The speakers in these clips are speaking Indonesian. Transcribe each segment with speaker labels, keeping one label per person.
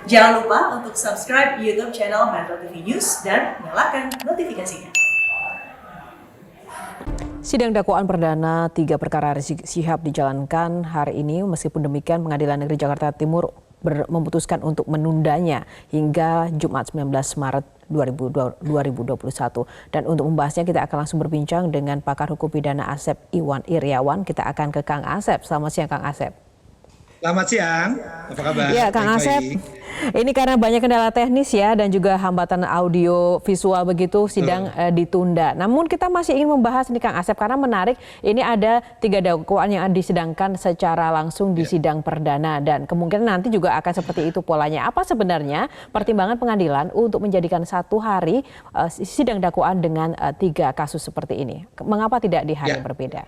Speaker 1: Jangan lupa untuk subscribe YouTube channel Metro TV News dan nyalakan notifikasinya.
Speaker 2: Sidang dakwaan perdana 3 perkara Rizik Syihab dijalankan hari ini. Meskipun demikian, Pengadilan Negeri Jakarta Timur memutuskan untuk menundanya hingga Jumat 19 Maret 2021. Dan untuk membahasnya kita akan langsung berbincang dengan pakar hukum pidana Asep Iwan Iryawan. Kita akan ke Kang Asep. Selamat siang Kang Asep.
Speaker 3: Selamat siang, apa kabar?
Speaker 2: Ya Kang Asep, ini karena banyak kendala teknis ya dan juga hambatan audio visual begitu sidang ditunda. Namun kita masih ingin membahas nih Kang Asep karena menarik, ini ada 3 dakwaan yang disidangkan secara langsung di sidang perdana dan kemungkinan nanti juga akan seperti itu polanya. Apa sebenarnya pertimbangan pengadilan untuk menjadikan 1 hari sidang dakwaan dengan 3 kasus seperti ini? Mengapa tidak di hari yang berbeda?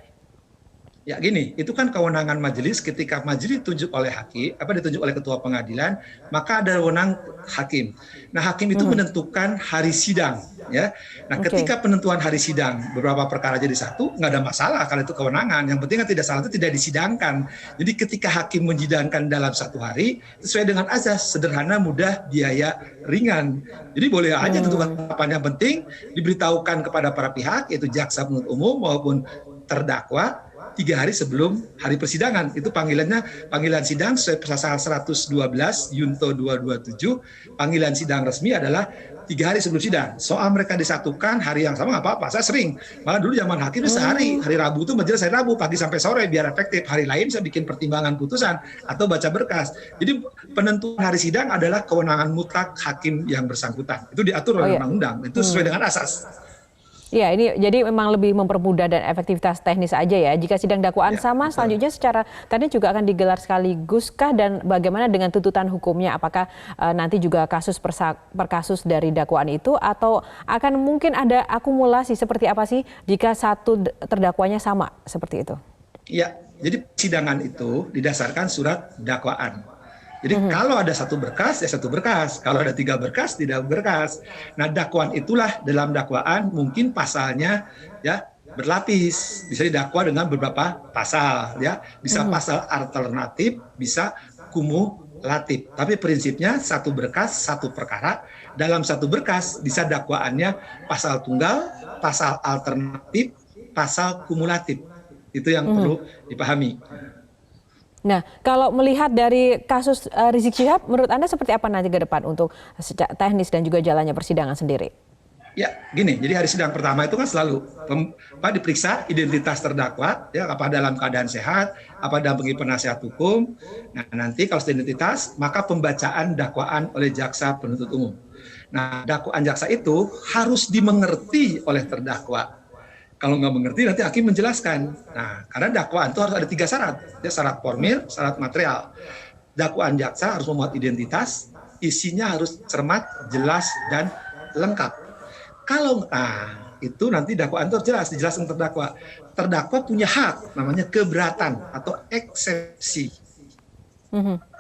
Speaker 3: Ya gini, itu kan kewenangan majelis. Ketika majelis ditunjuk oleh hakim, ditunjuk oleh ketua pengadilan, maka ada wewenang hakim. Nah, hakim itu menentukan hari sidang, ya. Nah, ketika penentuan hari sidang beberapa perkara jadi satu, nggak ada masalah kalau itu kewenangan. Yang penting kan tidak salah itu tidak disidangkan. Jadi ketika hakim menyidangkan dalam 1 hari, sesuai dengan azas, sederhana, mudah, biaya ringan. Jadi boleh aja tentukan kapan. Yang penting diberitahukan kepada para pihak, yaitu jaksa penuntut umum maupun terdakwa 3 hari sebelum hari persidangan. Itu panggilan sidang sesuai pasal 112 Yunto 227. Panggilan sidang resmi adalah 3 hari sebelum sidang. Soal mereka disatukan hari yang sama nggak apa-apa. Saya sering, malah dulu zaman hakim itu sehari. Hari Rabu itu majelis hari Rabu pagi sampai sore biar efektif. Hari lain saya bikin pertimbangan putusan atau baca berkas. Jadi penentuan hari sidang adalah kewenangan mutlak hakim yang bersangkutan. Itu diatur oleh undang-undang. Itu sesuai dengan asas.
Speaker 2: Ya, ini jadi memang lebih mempermudah dan efektivitas teknis aja ya. Jika sidang dakwaan sama, selanjutnya secara tadi juga akan digelar sekaligus kah dan bagaimana dengan tuntutan hukumnya? Apakah nanti juga kasus per kasus dari dakwaan itu atau akan mungkin ada akumulasi seperti apa sih jika satu terdakwanya sama seperti itu?
Speaker 3: Ya, jadi persidangan itu didasarkan surat dakwaan. Jadi kalau ada 1 berkas, ya 1 berkas. Kalau ada 3 berkas, tidak berkas. Nah, dakwaan itulah dalam dakwaan mungkin pasalnya ya berlapis. Bisa didakwa dengan beberapa pasal, ya. Bisa pasal alternatif, bisa kumulatif. Tapi prinsipnya 1 berkas, 1 perkara. Dalam 1 berkas bisa dakwaannya pasal tunggal, pasal alternatif, pasal kumulatif. Itu yang perlu dipahami.
Speaker 2: Nah, kalau melihat dari kasus Rizik Syihab, menurut Anda seperti apa nanti ke depan untuk secara teknis dan juga jalannya persidangan sendiri?
Speaker 3: Ya, gini, jadi hari sidang pertama itu kan selalu diperiksa identitas terdakwa, ya, apa dalam keadaan sehat, apa dampingi penasihat hukum. Nah, nanti kalau identitas, maka pembacaan dakwaan oleh jaksa penuntut umum. Nah, dakwaan jaksa itu harus dimengerti oleh terdakwa. Kalau nggak mengerti nanti hakim menjelaskan. Nah, karena dakwaan itu harus ada 3 syarat. Ya, syarat formil, syarat material. Dakwaan jaksa harus memuat identitas, isinya harus cermat, jelas, dan lengkap. Kalau itu nanti dakwaan itu jelas, dijelaskan terdakwa. Terdakwa punya hak, namanya keberatan atau eksepsi.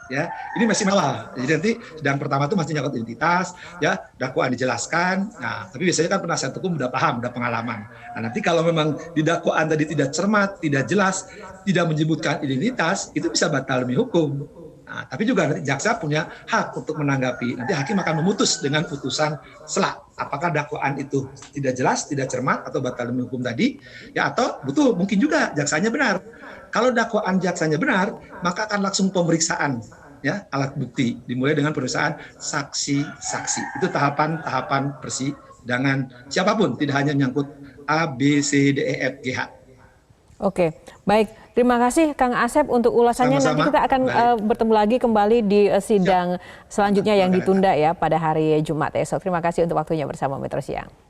Speaker 3: Ya, ini masih malah. Jadi nanti sidang pertama itu masih nyangkut identitas, ya, dakwaan dijelaskan. Nah, tapi biasanya kan penasihat hukum udah paham, udah pengalaman. Nah, nanti kalau memang di dakwaan tadi tidak cermat, tidak jelas, tidak menyebutkan identitas, itu bisa batal demi hukum. Nah, tapi juga nanti jaksa punya hak untuk menanggapi. Nanti hakim akan memutus dengan putusan sela. Apakah dakwaan itu tidak jelas, tidak cermat, atau batal demi hukum tadi, ya, atau betul mungkin juga jaksanya benar. Kalau dakwaan jaksanya benar, maka akan langsung pemeriksaan, ya, alat bukti, dimulai dengan pemeriksaan saksi-saksi. Itu tahapan-tahapan persidangan siapapun, tidak hanya menyangkut A, B, C, D, E, F, G, H.
Speaker 2: Oke, baik. Terima kasih Kang Asep untuk ulasannya.
Speaker 3: Sama-sama.
Speaker 2: Nanti kita akan bertemu lagi kembali di sidang selanjutnya yang ditunda ya pada hari Jumat esok. Terima kasih untuk waktunya bersama Metro Siang.